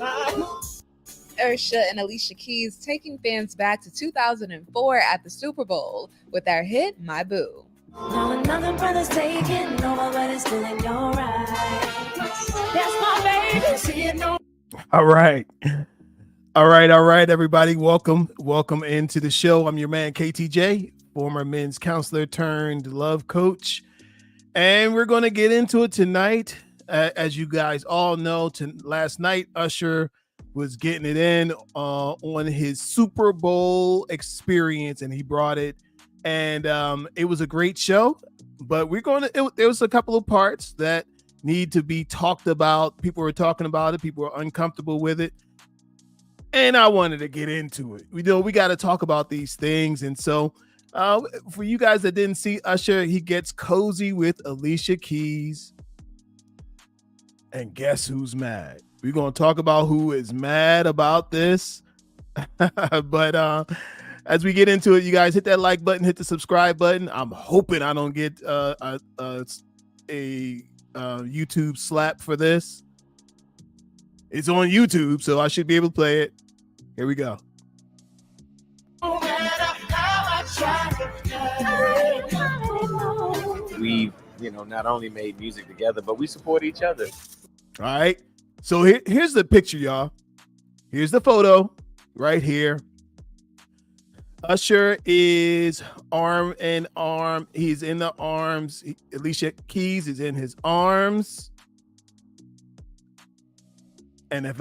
Usher and Alicia Keys taking fans back to 2004 at the Super Bowl with their hit My Boo. Now another brother's taking over, but it's still in your right. That's my baby. See it no. All right, everybody. Welcome into the show. I'm your man KTJ, former men's counselor turned love coach, and we're going to get into it tonight. As you guys all know, last night Usher was getting it in on his Super Bowl experience, and he brought it, and it was a great show. But there was a couple of parts that need to be talked about. People were talking about it. People were uncomfortable with it, and I wanted to get into it. We got to talk about these things, and so for you guys that didn't see Usher, he gets cozy with Alicia Keys, and guess who's mad? We're going to talk about who is mad about this. But as we get into it, you guys hit that like button, hit the subscribe button. I'm hoping I don't get a YouTube slap for this. It's on YouTube, so I should be able to play it. Here we go. We, not only made music together, but we support each other. All right. So here's the picture, y'all. Here's the photo right here. Usher is arm in arm. He's in the arms. Alicia Keys is in his arms. And if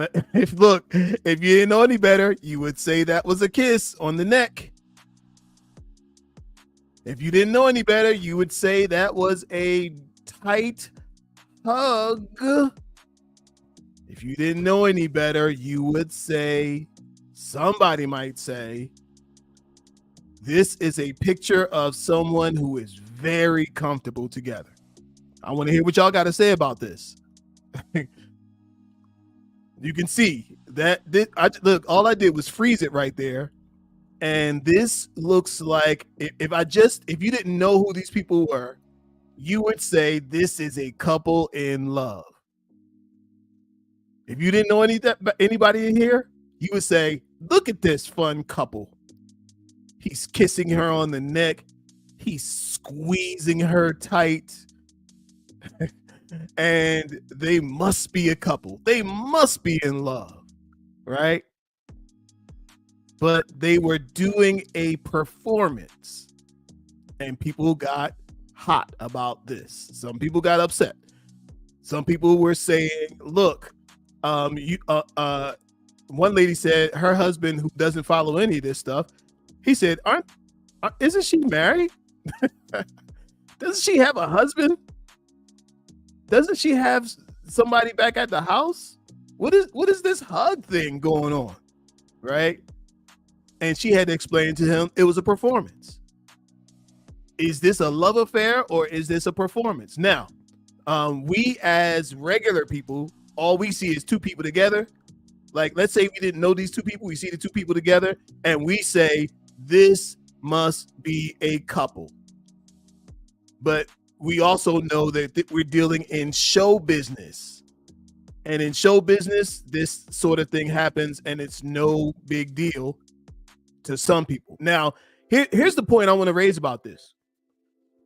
you didn't know any better, you would say that was a kiss on the neck. If you didn't know any better, you would say that was a tight hug. If you didn't know any better, you would say, somebody might say, this is a picture of someone who is very comfortable together. I want to hear what y'all got to say about this. You can see that look, all I did was freeze it right there. And this looks like if you didn't know who these people were, you would say this is a couple in love. If you didn't know anybody in here, you would say, look at this fun couple. He's kissing her on the neck. He's squeezing her tight. And they must be a couple. They must be in love, right? But they were doing a performance, and people got hot about this. Some people got upset. Some people were saying, look, one lady said her husband, who doesn't follow any of this stuff, he said, isn't she married? Doesn't she have a husband? Doesn't she have somebody back at the house? What is this hug thing going on? Right? And she had to explain to him it was a performance. Is this a love affair or is this a performance? Now, we as regular people, all we see is two people together. Like, let's say we didn't know these two people. We see the two people together and we say, this must be a couple. But we also know that we're dealing in show business. And in show business, this sort of thing happens and it's no big deal to some people. Now, here's the point I want to raise about this.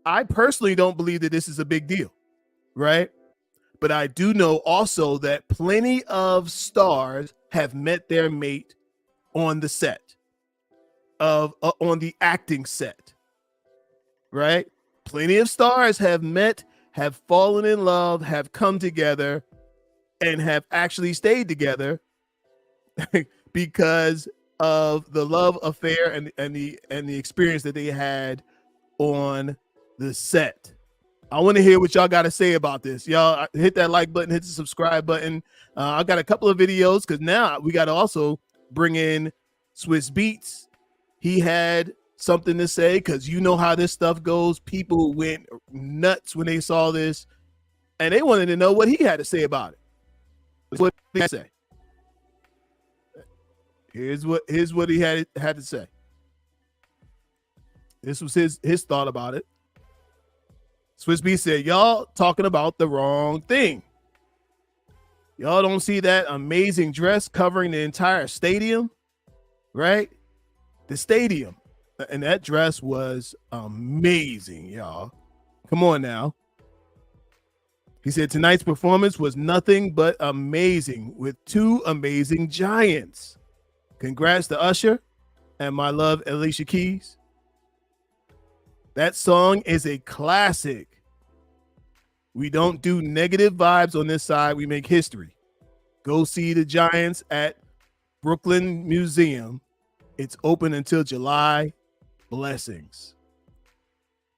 I personally don't believe that this is a big deal, right? But I do know also that plenty of stars have met their mate on the set on the acting set, right? Plenty of stars have met, have fallen in love, have come together, and have actually stayed together because of the love affair and the experience that they had on the set. I want to hear what y'all got to say about this. Y'all hit that like button, hit the subscribe button. I got a couple of videos because now we got to also bring in Swiss Beats. He had something to say because you know how this stuff goes. People went nuts when they saw this and they wanted to know what he had to say about it. What did he say? Here's what he had to say. This was his thought about it. Swiss B said, y'all talking about the wrong thing. Y'all don't see that amazing dress covering the entire stadium, right? The stadium. And that dress was amazing, y'all. Come on now. He said tonight's performance was nothing but amazing with two amazing giants. Congrats to Usher and my love, Alicia Keys. That song is a classic. We don't do negative vibes on this side. We make history. Go see the Giants at Brooklyn Museum. It's open until July. Blessings.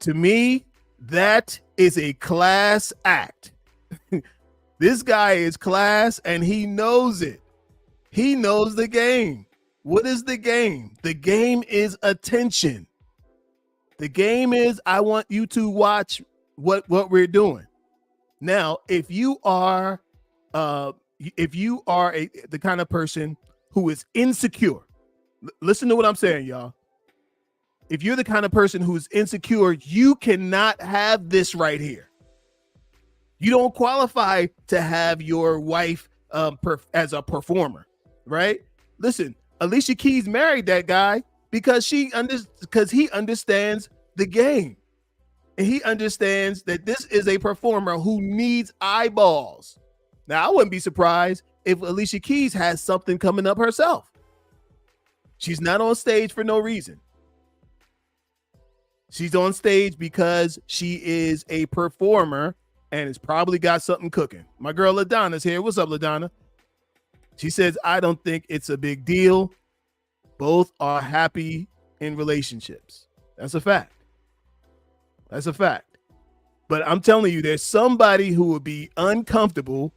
To me, that is a class act. This guy is class and he knows it. He knows the game. What is the game? The game is attention. The game is I want you to watch what we're doing. Now, if you are the kind of person who is insecure, listen to what I'm saying, y'all. If you're the kind of person who's insecure, you cannot have this right here. You don't qualify to have your wife as a performer, right? Listen, Alicia Keys married that guy because he understands the game. And he understands that this is a performer who needs eyeballs. Now, I wouldn't be surprised if Alicia Keys has something coming up herself. She's not on stage for no reason. She's on stage because she is a performer and has probably got something cooking. My girl LaDonna's here. What's up, LaDonna? She says, I don't think it's a big deal. Both are happy in relationships. That's a fact. That's a fact. But I'm telling you, there's somebody who would be uncomfortable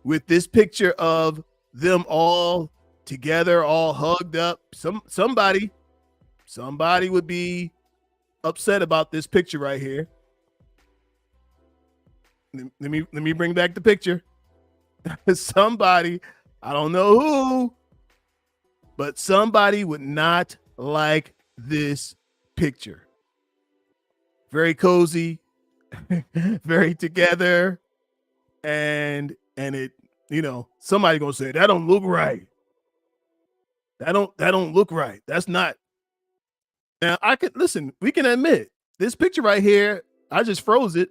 with this picture of them all together, all hugged up. Somebody would be upset about this picture right here. Let me bring back the picture. Somebody, I don't know who, but somebody would not like this picture. Very cozy, very together, and it, somebody gonna say that don't look right. That don't look right. That's not. Now I could listen. We can admit this picture right here. I just froze it.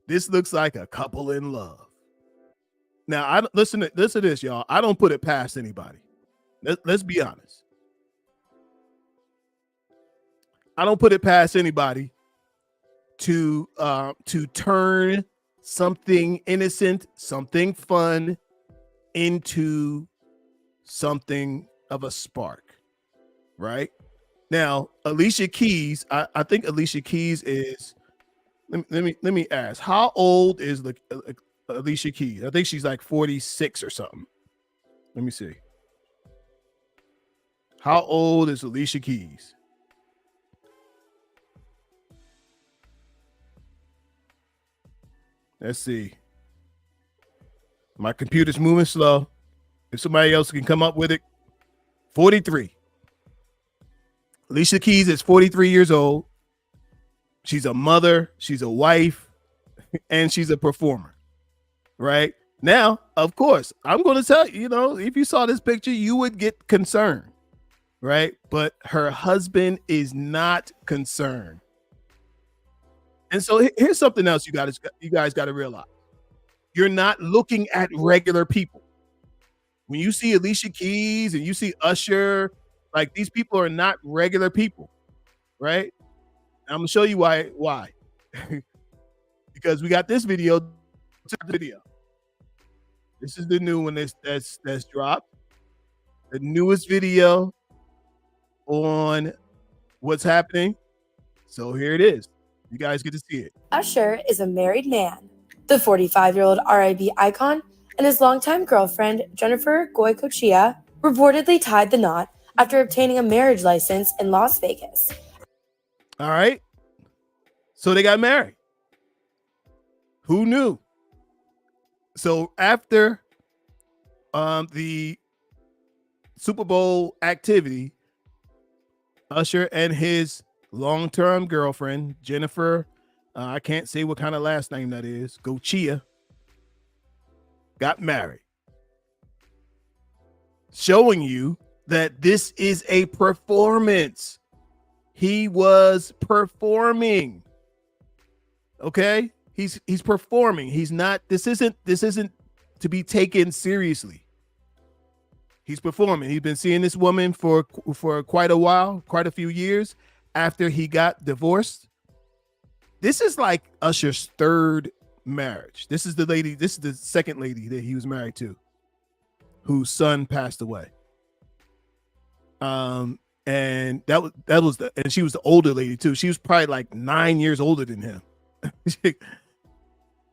This looks like a couple in love. Now, listen to this, y'all. I don't put it past anybody. Let's be honest. I don't put it past anybody to turn something innocent, something fun into something of a spark, right? Now, Alicia Keys, I think Alicia Keys is. Let me ask. How old is Alicia Keys? I think she's like 46 or something. Let me see. How old is Alicia Keys? Let's see. My computer's moving slow. If somebody else can come up with it. 43. Alicia Keys is 43 years old. She's a mother, she's a wife, and she's a performer, right? Now, of course, I'm going to tell you, if you saw this picture, you would get concerned, right? But her husband is not concerned. And so here's something else you guys got to realize. You're not looking at regular people. When you see Alicia Keys and you see Usher, like these people are not regular people, right? I'm gonna show you why. Because we got this video. This is the new one that's dropped. The newest video on what's happening. So here it is. You guys get to see it. Usher is a married man. The 45-year-old R&B icon and his longtime girlfriend, Jennifer Goycochea, reportedly tied the knot after obtaining a marriage license in Las Vegas. All right. So they got married. Who knew? So after the Super Bowl activity, Usher and his long-term girlfriend, Jennifer, I can't say what kind of last name that is, Gochia, got married, showing you that this is a performance. He was performing. Okay? He's performing. He's not, this isn't to be taken seriously. He's performing. He's been seeing this woman for quite a while, quite a few years after he got divorced. This is like Usher's third marriage. This is the second lady that he was married to, whose son passed away. And and she was the older lady too. She was probably like 9 years older than him.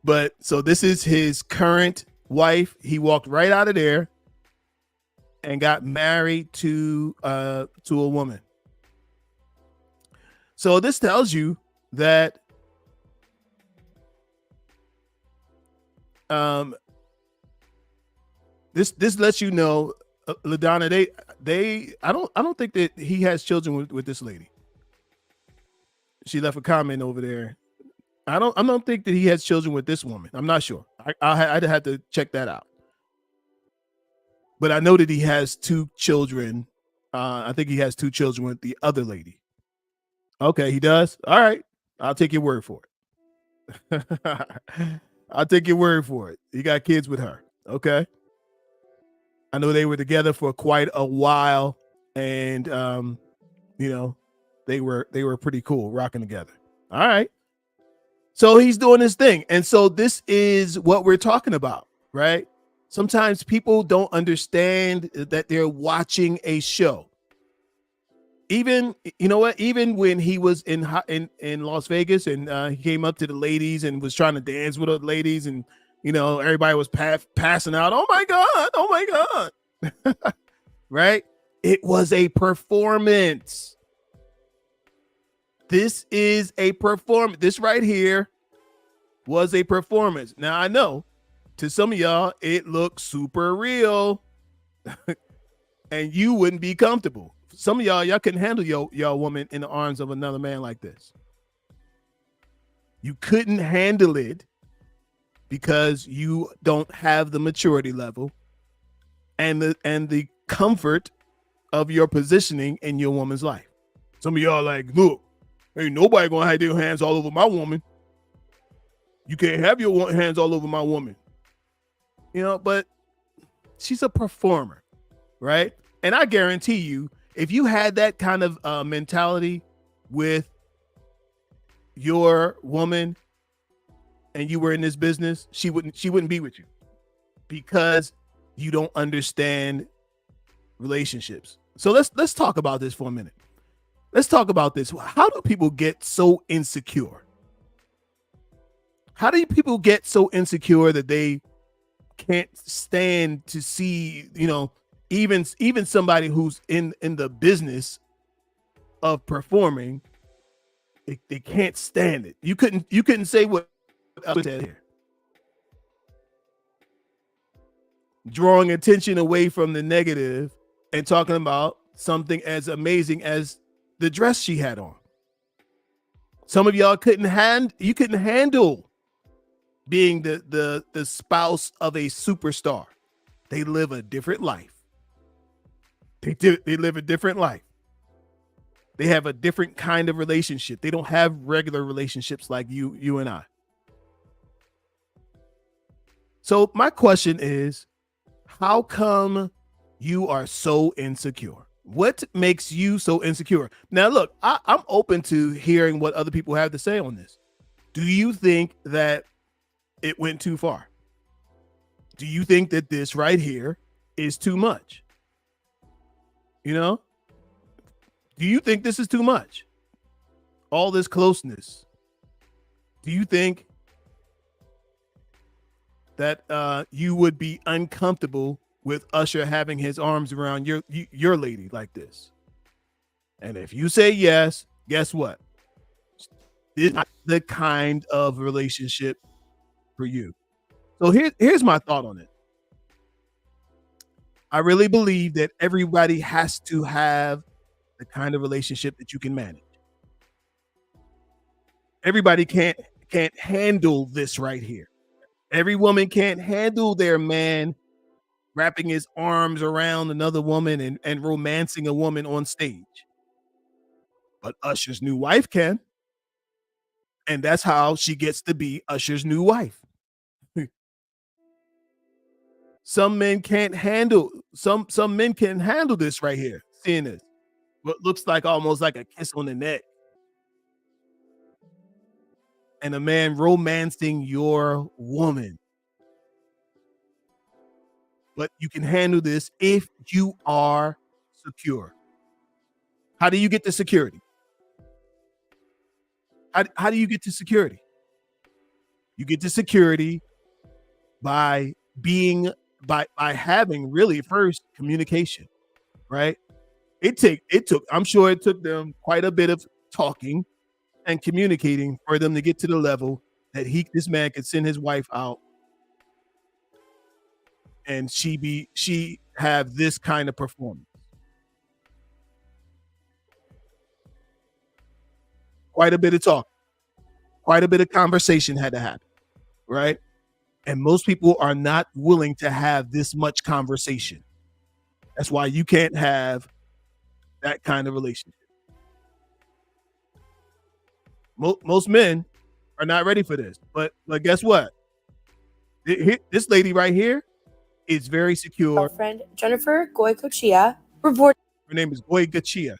But so this is his current wife. He walked right out of there and got married to a woman. So this tells you that this lets you know, LaDonna, I don't think that he has children with this lady. She left a comment over there. I don't think that he has children with this woman. I'm not sure. I'd have to check that out. But I know that he has 2 children. I think he has 2 children with the other lady. Okay, he does. All right, I'll take your word for it. I'll take your word for it. He got kids with her. Okay. I know they were together for quite a while, and they were pretty cool, rocking together. All right. So he's doing his thing. And so this is what we're talking about, right? Sometimes people don't understand that they're watching a show. Even, you know what? Even when he was in Las Vegas and he came up to the ladies and was trying to dance with the ladies, and everybody was passing out. Oh my God! Oh my God! Right? It was a performance. This is a performance. This right here was a performance. Now I know to some of y'all it looks super real, and you wouldn't be comfortable. Some of y'all couldn't handle your woman in the arms of another man like this. You couldn't handle it because you don't have the maturity level and the comfort of your positioning in your woman's life. Some of y'all like, look, ain't nobody gonna have their hands all over my woman. You can't have your hands all over my woman. But she's a performer, right? And I guarantee you, if you had that kind of mentality with your woman and you were in this business, she wouldn't be with you, because you don't understand relationships. So let's talk about this for a minute. Let's talk about this. How do people get so insecure? How do people get so insecure that they can't stand to see, even somebody who's in the business of performing, they can't stand it. You couldn't say what I said here. Drawing attention away from the negative and talking about something as amazing as the dress she had on. Some of y'all couldn't handle being the spouse of a superstar. They live a different life. They live a different life. They have a different kind of relationship. They don't have regular relationships like you and I. So my question is, how come you are so insecure? What makes you so insecure? Now, look, I'm open to hearing what other people have to say on this. Do you think that it went too far? Do you think that this right here is too much? Do you think this is too much? All this closeness. Do you think that you would be uncomfortable with Usher having his arms around your lady like this? And if you say yes, guess what? It's not the kind of relationship for you. So here's my thought on it. I really believe that everybody has to have the kind of relationship that you can manage. Everybody can't handle this right here. Every woman can't handle their man wrapping his arms around another woman and romancing a woman on stage. But Usher's new wife can. And that's how she gets to be Usher's new wife. Some men can't handle, some men can handle this right here, seeing this. What looks like almost like a kiss on the neck. And a man romancing your woman. But you can handle this if you are secure. How do you get to security? How do you get to security? You get to security by having really first communication, right? It took, I'm sure it took them quite a bit of talking and communicating for them to get to the level that this man could send his wife out and she have this kind of performance. Quite a bit of talk, quite a bit of conversation had to happen, right? And most people are not willing to have this much conversation. That's why you can't have that kind of relationship. Most men are not ready for this. But guess what? This lady right here is very secure. Girlfriend Jennifer Goycochea reportedly Her name is Goycochea.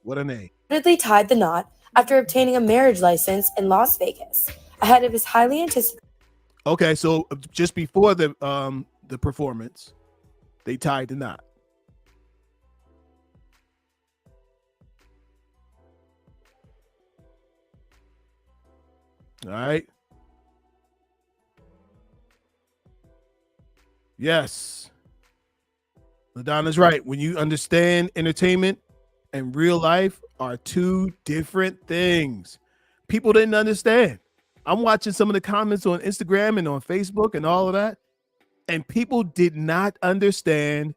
What a name. tied the knot after obtaining a marriage license in Las Vegas ahead of his highly anticipated. Okay, so just before the performance, they tied the knot. All right. Yes. LaDonna's right. When you understand entertainment and real life are two different things. People didn't understand. I'm watching some of the comments on Instagram and on Facebook and all of that, and people did not understand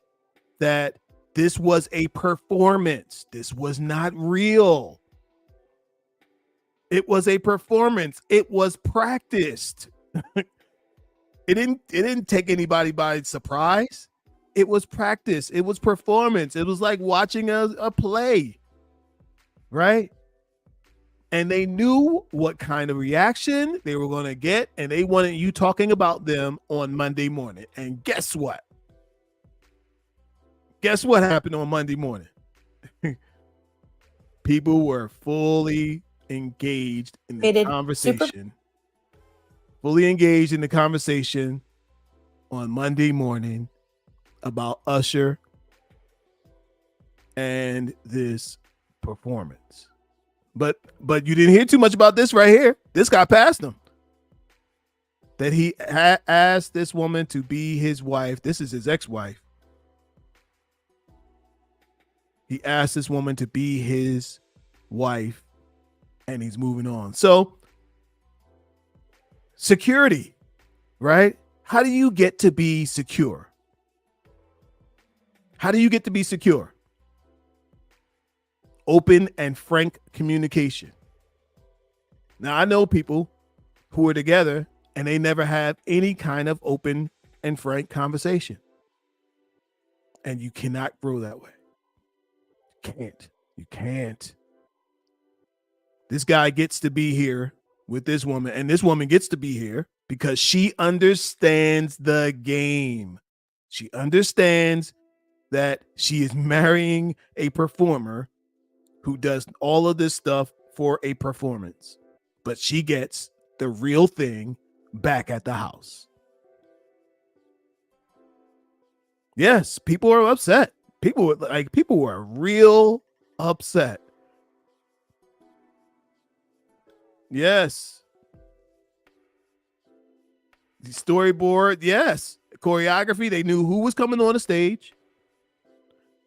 that this was a performance. This was not real. It was a performance. It was practiced. It didn't take anybody by surprise. It was practice. It was performance. It was like watching a play, right? And they knew what kind of reaction they were going to get, and they wanted you talking about them on Monday morning. And guess what? Guess what happened on Monday morning? People were fully engaged in the conversation. Fully engaged in the conversation on Monday morning about Usher and this performance. But you didn't hear too much about this right here. This got past him. That he asked this woman to be his wife. This is his ex-wife. He asked this woman to be his wife, and he's moving on. So, security, right? How do you get to be secure? How do you get to be secure? Open and frank communication. Now, I know people who are together and they never have any kind of open and frank conversation. And you cannot grow that way. You can't. This guy gets to be here with this woman, and this woman gets to be here because she understands the game. She understands that she is marrying a performer who does all of this stuff for a performance, but she gets the real thing back at the house. Yes, people are upset. People were real upset. Yes. The storyboard, yes. Choreography, they knew who was coming on the stage.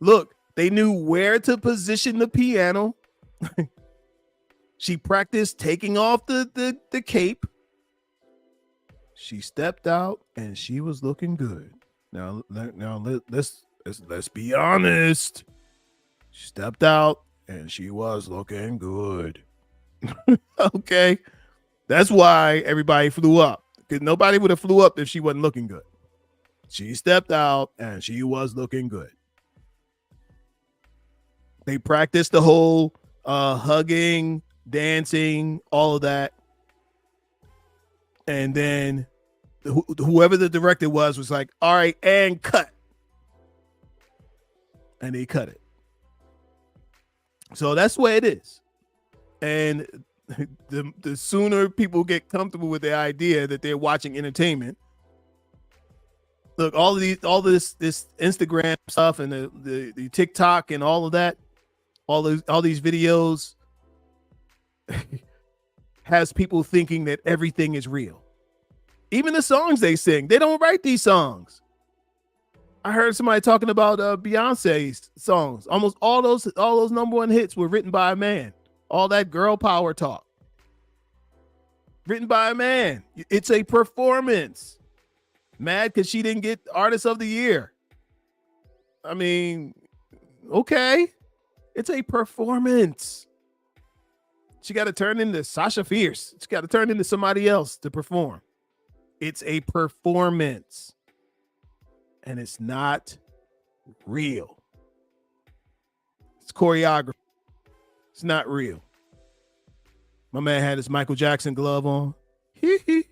Look, they knew where to position the piano. She practiced taking off the cape. She stepped out and she was looking good. Now let's be honest. She stepped out and she was looking good. Okay. That's why everybody flew up. because nobody would have flew up if she wasn't looking good. She stepped out and she was looking good. They practiced the whole hugging, dancing, all of that. And then whoever the director was like, all right, and cut. And they cut it. So that's the way it is. And the sooner people get comfortable with the idea that they're watching entertainment. Look, all this Instagram stuff and the TikTok and all of that, all these videos has people thinking that everything is real. Even the songs they sing, they don't write these songs. I heard somebody talking about Beyonce's songs. Almost all those number one hits were written by a man. All that girl power talk. Written by a man. It's a performance. Mad because she didn't get Artist of the Year. I mean, okay. It's a performance. She got to turn into Sasha Fierce. She got to turn into somebody else to perform. It's a performance. And it's not real. It's choreography. It's not real. My man had his Michael Jackson glove on. I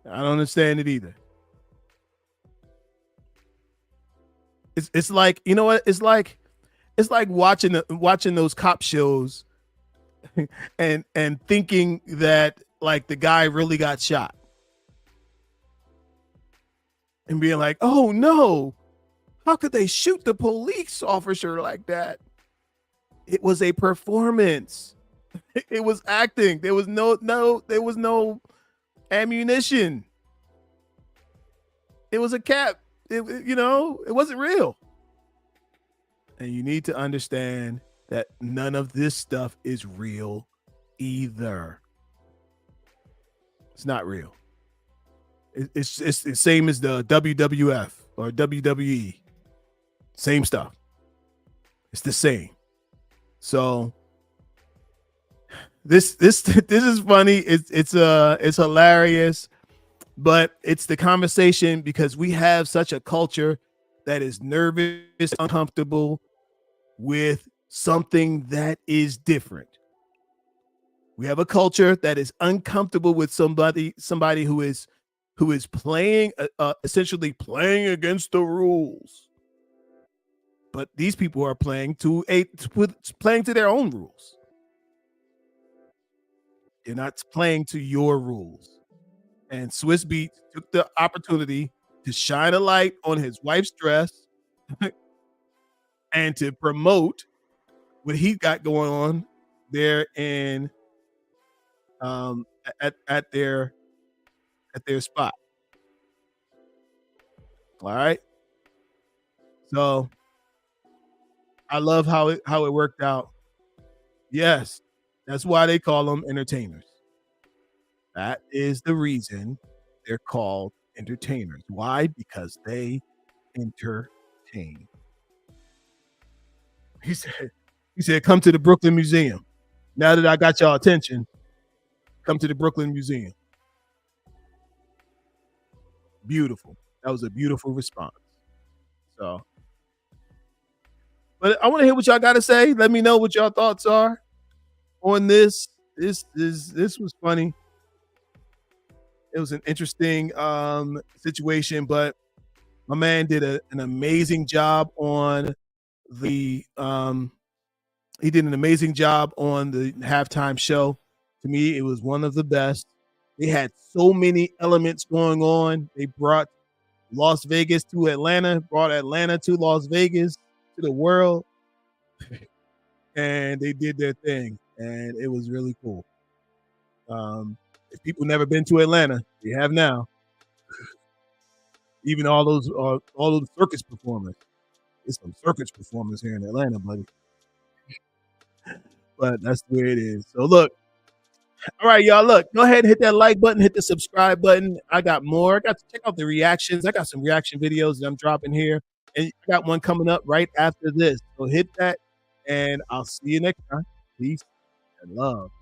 don't understand it either. It's like, you know what? It's like watching those cop shows and thinking that like the guy really got shot. And being like, oh no, how could they shoot the police officer like that? It was a performance. It was acting. There was no ammunition. It was a cap. It wasn't real. And you need to understand that none of this stuff is real either. It's not real. It's the same as the WWF or WWE. Same stuff. It's the same. So this is funny. It's hilarious, but it's the conversation because we have such a culture that is nervous, uncomfortable with something that is different. We have a culture that is uncomfortable with somebody who is playing essentially playing against the rules. But these people are playing to their own rules. They're not playing to your rules. And Swiss Beats took the opportunity to shine a light on his wife's dress and to promote what he got going on there in at their spot. All right. So I love how it worked out. Yes, that's why they call them entertainers. That is the reason they're called entertainers. Why? Because they entertain. He said, come to the Brooklyn Museum. Now that I got y'all attention, come to the Brooklyn Museum. Beautiful. That was a beautiful response. So, but I want to hear what y'all got to say. Let me know what y'all thoughts are on this. This was funny. It was an interesting situation, but my man did an amazing job on the he did an amazing job on the halftime show. To me, it was one of the best. They had so many elements going on. They brought Las Vegas to Atlanta, brought Atlanta to Las Vegas, to the world. And they did their thing. And it was really cool. If people never been to Atlanta, they have now. Even all those circus performers. There's some circus performers here in Atlanta, buddy. But that's the way it is. So look. All right, y'all. Look, go ahead and hit that like button, hit the subscribe button. I got more. I got to check out the reactions. I got some reaction videos that I'm dropping here. And I got one coming up right after this. So hit that, and I'll see you next time. Peace. and love.